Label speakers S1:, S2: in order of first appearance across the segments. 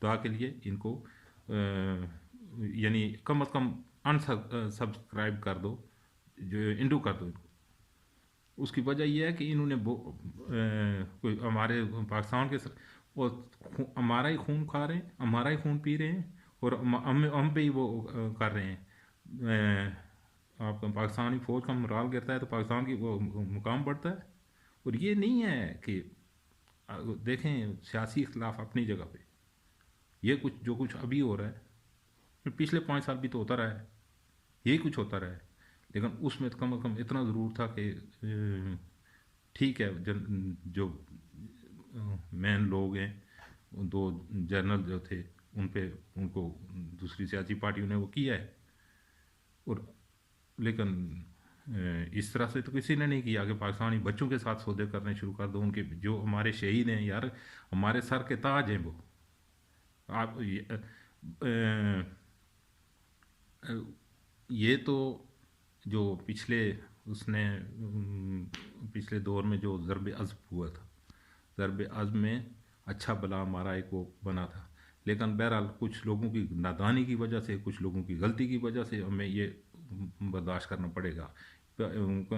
S1: خدا کے لیے ان کو یعنی کم از کم ان سبسکرائب کر دو، جو انڈو کر دو ان کو۔ اس کی وجہ یہ ہے کہ انہوں نے کوئی ہمارے پاکستان کے وہ ہمارا ہی خون کھا رہے ہیں، ہمارا ہی خون پی رہے ہیں، اور ہم پہ ہی وہ کر رہے ہیں۔ آپ کا پاکستانی فوج کا مرال گرتا ہے تو پاکستان کی وہ مقام بڑھتا ہے۔ اور یہ نہیں ہے کہ دیکھیں سیاسی اختلاف اپنی جگہ پہ، یہ جو کچھ ابھی ہو رہا ہے پچھلے 5 سال بھی تو ہوتا رہا ہے، یہی کچھ ہوتا رہا ہے، لیکن اس میں کم از کم اتنا ضرور تھا کہ ٹھیک ہے جو مین لوگ ہیں، 2 جنرل جو تھے ان کو دوسری سیاسی پارٹیوں نے وہ کیا ہے، اور لیکن اس طرح سے تو کسی نے نہیں کیا کہ پاکستانی بچوں کے ساتھ سودے کرنے شروع کر دو، ان کے جو ہمارے شہید ہیں یار، ہمارے سر کے تاج ہیں وہ۔ آپ یہ تو جو پچھلے دور میں جو ضرب عضب ہوا تھا، ضرب عضب میں اچھا بلا ہمارا ایک وہ بنا تھا، لیکن بہرحال کچھ لوگوں کی نادانی کی وجہ سے، کچھ لوگوں کی غلطی کی وجہ سے ہمیں یہ برداشت کرنا پڑے گا،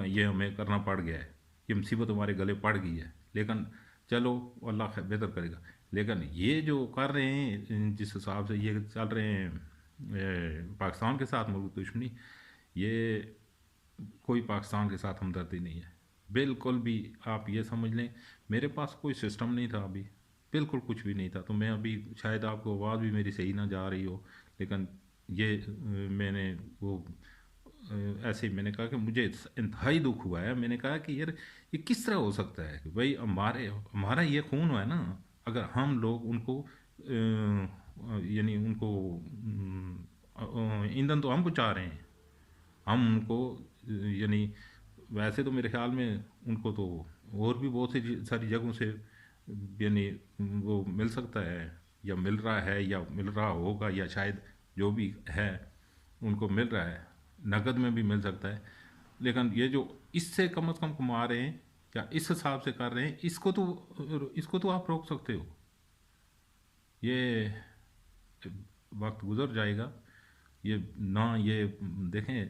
S1: یہ ہمیں کرنا پڑ گیا ہے، یہ مصیبت ہمارے گلے پڑ گئی ہے، لیکن چلو اللہ بہتر کرے گا۔ لیکن یہ جو کر رہے ہیں جس حساب سے یہ چل رہے ہیں پاکستان کے ساتھ ملک دشمنی، یہ کوئی پاکستان کے ساتھ ہمدردی نہیں ہے بالکل بھی۔ آپ یہ سمجھ لیں میرے پاس کوئی سسٹم نہیں تھا ابھی، بالکل کچھ بھی نہیں تھا، تو میں ابھی شاید آپ کو آواز بھی میری صحیح نہ جا رہی ہو، لیکن یہ میں نے وہ ایسے ہی میں نے کہا کہ مجھے انتہائی دکھ ہوا ہے۔ میں نے کہا کہ یار یہ کس طرح ہو سکتا ہے کہ بھائی ہمارا یہ خون ہوا ہے نا، اگر ہم لوگ ان کو یعنی ان کو ایندھن تو ہم کو چاہ رہے ہیں، ہم ان کو یعنی ویسے تو میرے خیال میں ان کو تو اور بھی بہت ساری جگہوں سے یعنی وہ مل سکتا ہے، یا مل رہا ہے، یا مل رہا ہوگا، یا شاید جو بھی ہے ان کو مل رہا ہے، نقد میں بھی مل سکتا ہے، لیکن یہ جو اس سے کم از کم کما رہے ہیں یا اس حساب سے کر رہے ہیں، اس کو تو آپ روک سکتے ہو۔ یہ وقت گزر جائے گا، یہ نہ یہ دیکھیں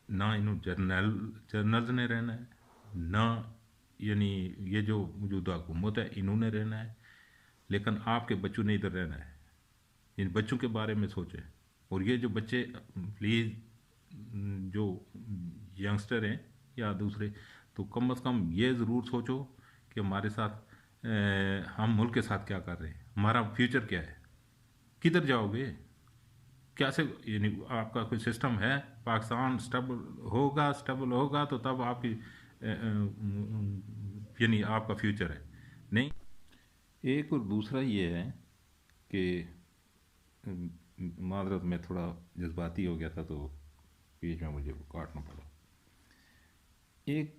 S1: نہ انہوں جرنلز نے رہنا ہے، نہ یعنی یہ جو موجودہ حکومت ہے انہوں نے رہنا ہے، لیکن آپ کے بچوں نے ادھر رہنا ہے۔ ان بچوں کے بارے میں سوچیں، اور یہ جو بچے پلیز جو ینگسٹر ہیں یا دوسرے، تو کم از کم یہ ضرور سوچو کہ ہمارے ساتھ ہم ملک کے ساتھ کیا کر رہے ہیں، ہمارا فیوچر کیا ہے، کدھر جاؤ گے، کیسے، یعنی آپ کا کوئی سسٹم ہے؟ پاکستان سٹیبل ہوگا تو تب آپ کی یعنی آپ کا فیوچر ہے، نہیں۔ ایک اور دوسرا یہ ہے کہ معذرت میں تھوڑا جذباتی ہو گیا تھا تو بیچ میں مجھے کاٹنا پڑا۔ ایک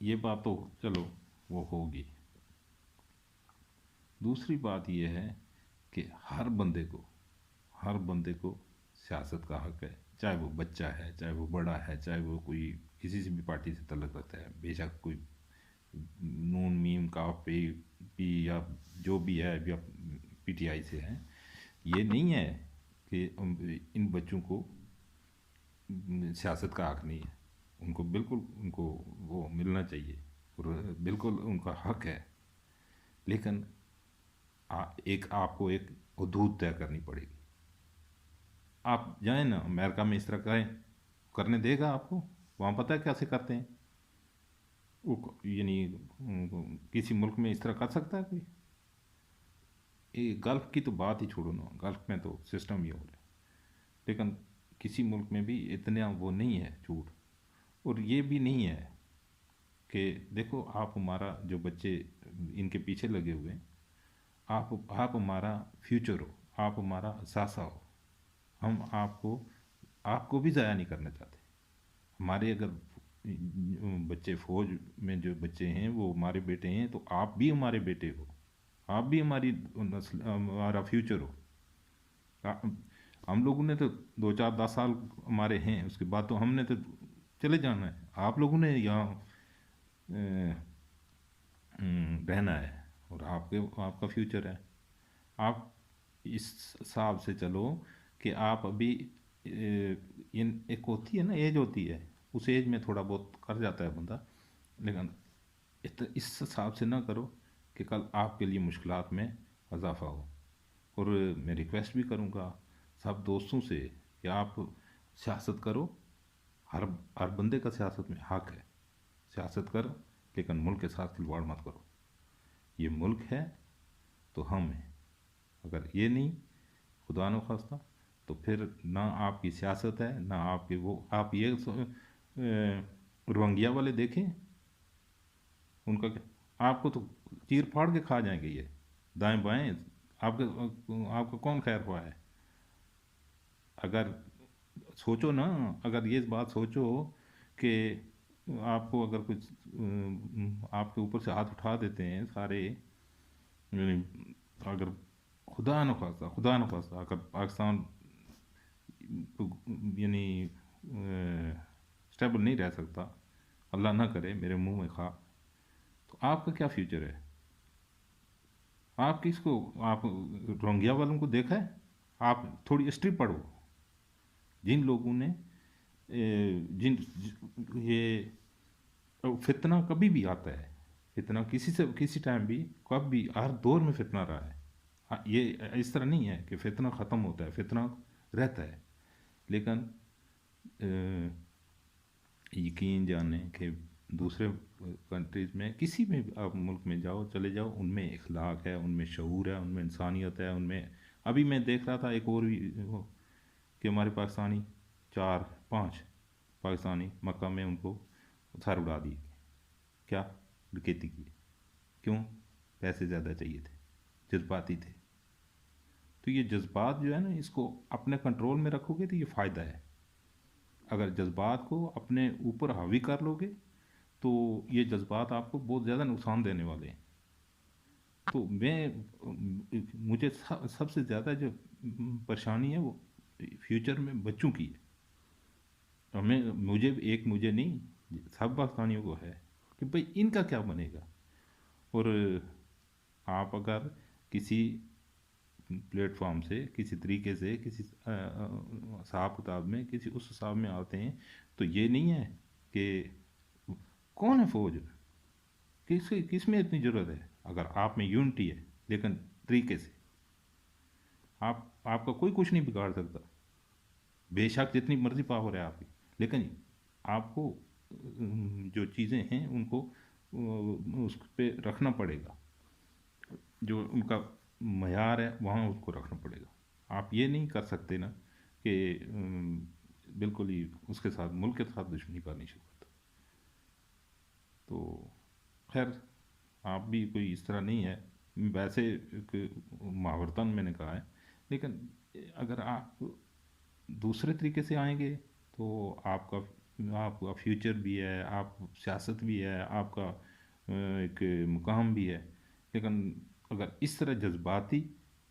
S1: یہ بات تو چلو وہ ہوگی، دوسری بات یہ ہے کہ ہر بندے کو سیاست کا حق ہے، چاہے وہ بچہ ہے، چاہے وہ بڑا ہے، چاہے وہ کوئی کسی سے بھی پارٹی سے تعلق رکھتا ہے، بے شک کوئی نون میم کا پی یا جو بھی ہے، یا پی ٹی آئی سے ہے، یہ نہیں ہے کہ ان بچوں کو سیاست کا حق نہیں ہے، ان کو بالکل ان کو وہ ملنا چاہیے، اور بالکل ان کا حق ہے، لیکن آپ کو ایک حدود طے کرنی پڑے گی۔ آپ جائیں نا امریکہ میں، اس طرح کرنے دے گا آپ کو؟ وہاں پتہ ہے کیسے کرتے ہیں؟ یعنی کسی ملک میں اس طرح کر سکتا ہے کوئی؟ گلف کی تو بات ہی چھوڑو نا، گلف میں تو سسٹم ہی ہو رہا ہے، لیکن کسی ملک میں بھی اتنا وہ نہیں ہے چھوٹ۔ اور یہ بھی نہیں ہے کہ دیکھو آپ ہمارا جو بچے ان کے پیچھے لگے ہوئے ہیں، آپ ہمارا فیوچر ہو، آپ ہمارا اثاثہ ہو، ہم آپ کو بھی ضائع نہیں کرنا چاہتے۔ ہمارے اگر بچے فوج میں جو بچے ہیں وہ ہمارے بیٹے ہیں، تو آپ بھی ہمارے بیٹے ہو، آپ بھی ہمارا فیوچر ہو۔ ہم لوگوں نے تو 2-4-10 سال ہمارے ہیں، اس کے بعد تو ہم نے تو چلے جانا ہے، آپ لوگوں نے یہاں رہنا ہے، اور آپ کا فیوچر ہے۔ آپ اس حساب سے چلو کہ آپ ابھی ایک ہوتی ہے نا ایج ہوتی ہے، اس ایج میں تھوڑا بہت کر جاتا ہے بندہ، لیکن اس حساب سے نہ کرو کہ کل آپ کے لیے مشکلات میں اضافہ ہو۔ اور میں ریکویسٹ بھی کروں گا سب دوستوں سے کہ آپ سیاست کرو، ہر ہر بندے کا سیاست میں حق ہے، سیاست کرو لیکن ملک کے ساتھ کھلواڑ مت کرو۔ یہ ملک ہے تو ہم ہیں، اگر یہ نہیں، خدا نخواستہ، تو پھر نہ آپ کی سیاست ہے نہ آپ کی وہ، آپ یہ روہنگیا والے دیکھیں، ان کا کیا، آپ کو تو چیر پھاڑ کے کھا جائیں گے یہ دائیں بائیں، آپ کے آپ کو کون خیر خواہ ہے؟ اگر سوچو نا، اگر یہ بات سوچو کہ آپ کو اگر کچھ آپ کے اوپر سے ہاتھ اٹھا دیتے ہیں سارے، یعنی اگر خدا نخواستہ اگر پاکستان یعنی اسٹیبل نہیں رہ سکتا، اللہ نہ کرے میرے منہ میں کھا، تو آپ کا کیا فیوچر ہے؟ آپ کس کو، آپ روہنگیا والوں کو دیکھا ہے؟ آپ تھوڑی ہسٹری پڑھو، جن لوگوں نے جن یہ فتنہ کبھی بھی آتا ہے، فتنہ کسی سے کسی ٹائم بھی، کب بھی، ہر دور میں فتنہ رہا ہے۔ یہ اس طرح نہیں ہے کہ فتنہ ختم ہوتا ہے، فتنہ رہتا ہے، لیکن یقین جانیں کہ دوسرے کنٹریز میں کسی میں بھی آپ ملک میں جاؤ، چلے جاؤ، ان میں اخلاق ہے، ان میں شعور ہے، ان میں انسانیت ہے، ان میں ابھی میں دیکھ رہا تھا ایک اور بھی وہ کہ ہمارے پاکستانی 4 5 پاکستانی مکہ میں ان کو سر اڑا دیے، کیا ڈکیتی کی، کیوں؟ پیسے زیادہ چاہیے تھے، جذباتی تھے۔ تو یہ جذبات جو ہے نا، اس کو اپنے کنٹرول میں رکھو گے تو یہ فائدہ ہے، اگر جذبات کو اپنے اوپر حاوی کر لو گے تو یہ جذبات آپ کو بہت زیادہ نقصان دینے والے ہیں۔ تو مجھے سب سے زیادہ جو پریشانی ہے وہ فیوچر میں بچوں کی ہے، مجھے نہیں، سب پاکستانیوں کو ہے کہ بھئی ان کا کیا بنے گا۔ اور آپ اگر کسی پلیٹ فارم سے کسی طریقے سے کسی حساب کتاب میں کسی اس حساب میں آتے ہیں تو یہ نہیں ہے کہ کون ہے فوج، کس میں اتنی ضرورت ہے؟ اگر آپ میں یونٹی ہے لیکن طریقے سے، آپ کا کوئی کچھ نہیں بگاڑ سکتا، بے شک جتنی مرضی پاور ہے آپ کی، لیکن آپ کو جو چیزیں ہیں ان کو اس پہ رکھنا پڑے گا، جو ان کا معیار ہے وہاں اس کو رکھنا پڑے گا۔ آپ یہ نہیں کر سکتے نا کہ بالکل ہی اس کے ساتھ، ملک کے ساتھ دشمنی کرنی شروع کر دو۔ تو خیر، آپ بھی کوئی اس طرح نہیں ہے، ویسے محاورتاً میں نے کہا ہے، لیکن اگر آپ دوسرے طریقے سے آئیں گے تو آپ کا فیوچر بھی ہے، آپ سیاست بھی ہے، آپ کا ایک مقام بھی ہے، لیکن اگر اس طرح جذباتی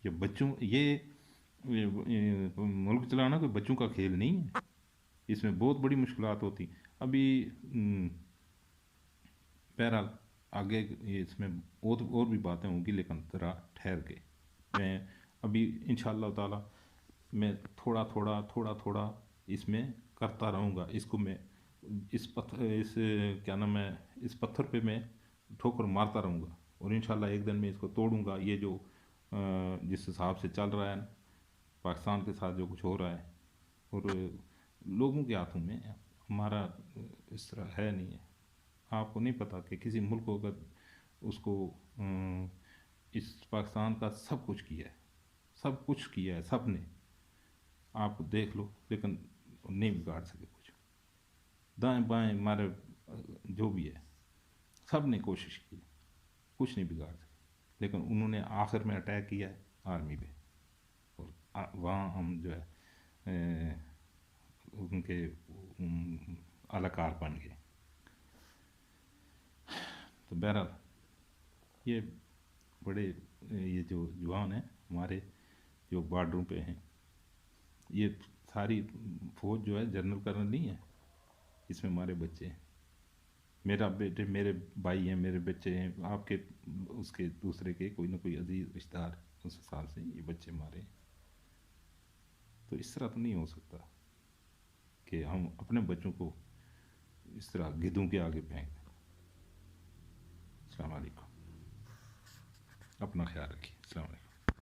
S1: یا بچوں، یہ ملک چلانا کوئی بچوں کا کھیل نہیں ہے، اس میں بہت بڑی مشکلات ہوتی۔ ابھی بہرحال آگے اس میں اور بھی باتیں ہوں گی، لیکن ذرا ٹھہر کے میں ابھی انشاءاللہ تعالی میں تھوڑا تھوڑا اس میں کرتا رہوں گا، اس کو میں کیا نام ہے، اس پتھر پہ میں ٹھوکر مارتا رہوں گا، اور انشاءاللہ ایک دن میں اس کو توڑوں گا۔ یہ جو جس حساب سے چل رہا ہے پاکستان کے ساتھ جو کچھ ہو رہا ہے، اور لوگوں کے ہاتھوں میں، ہمارا اس طرح ہے نہیں ہے۔ آپ کو نہیں پتہ کہ کسی ملک کو اگر اس کو اس پاکستان کا سب کچھ کیا ہے سب نے، آپ دیکھ لو، لیکن نہیں بگاڑ سکے کچھ، دائیں بائیں ہمارے جو بھی ہے سب نے کوشش کی، کچھ نہیں بگاڑ سکے، لیکن انہوں نے آخر میں اٹیک کیا ہے آرمی پہ، اور وہاں ہم جو ہے ان کے اعلی کار بن گئے۔ تو بہرحال یہ بڑے یہ جو جوان ہیں ہمارے جو بارڈروں پہ ہیں، یہ ساری فوج جو ہے جنرل کرنل نہیں ہے، اس میں ہمارے بچے ہیں، میرے بھائی ہیں، میرے بچے ہیں، آپ کے اس کے دوسرے کے کوئی نہ کوئی عزیز رشتہ دار سال سے یہ بچے مارے. تو اس طرح تو نہیں ہو سکتا کہ ہم اپنے بچوں کو اس طرح گدھوں کے آگے پھینک دیں. السلام علیکم. اپنا خیال رکھیے. السلام علیکم.